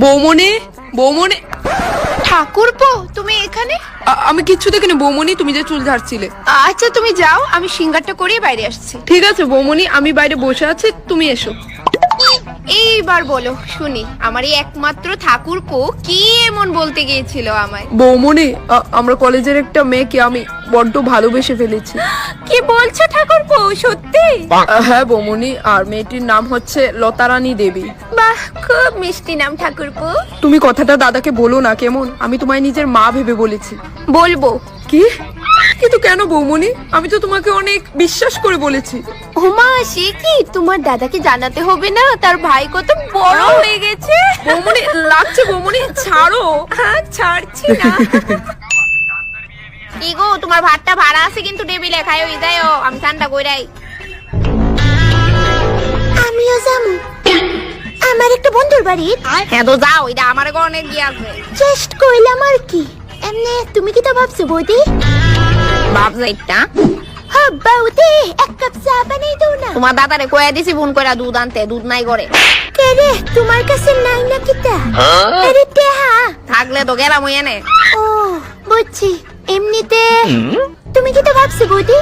বৌমনি, বৌমনি। ঠাকুরপো, তুমি এখানে? আমি কিচ্ছু দেখিনি বৌমনি, তুমি যে চুল ঝাড়ছিলে। আচ্ছা তুমি যাও, আমি সিঙ্গারটা করিয়ে বাইরে আসছি। ঠিক আছে বৌমনি, আমি বাইরে বসে আছি, তুমি এসো। এইবার বলো শুনি, আমার এই একমাত্র ঠাকুরপো কি এমন বলতে গিয়েছিল আমায়? বৌমনি, আমরা কলেজের একটা মেয়েকে আমি বড্ড ভালোবেসে ফেলেছি। কি বলছো ঠাকুরপো, সত্যি? হ্যাঁ বৌমনি, আর মেয়েটির নাম হচ্ছে লতারানী দেবী। বাহ, খুব মিষ্টি নাম ঠাকুরপো। তুমি কথাটা দাদাকে বলো না কেমন, আমি তোমায় নিজের মা ভেবে বলেছি। বলবো। কি? কিন্তু কেন বৌমনি, আমি তো তোমাকে অনেক বিশ্বাস করে বলেছি। ওমা, সে কি? তোমার দাদাকে জানাতে হবে না, তার ভাই কত বড় হয়ে গেছে। বৌমনি লাগছে, বৌমনি ছাড়ো। ছাড়ছি না। কি গো, তোমার ভাতটা ভাড়া আছে কিন্তু টেবিলে খাইও যাইও, আমি ঠান্ডা কইরাই। আমিও যাবো আমার একটা বন্ধুর বাড়ি। হ্যাঁ তো যাও, এটা আমার অনেক কি আছে। জাস্ট কইলাম আর কি। এমনি তুমি কি তো ভাবছো বৌদি? বাপ যাইটা হ্যাঁ বৌদি, এক কাপ চা বানাই দাও না। তোমার দাদারে কয়ে দিছি ফোন করে দুধ আনতে, দুধ নাই করে। কে রে, তোমার কাছে নাই না কিতা? আরে টেহা থাকলে তো গেলাম ওই এনে। ও বুঝছি। এমনিতে তুমি কি তো ভাবছো বৌদি?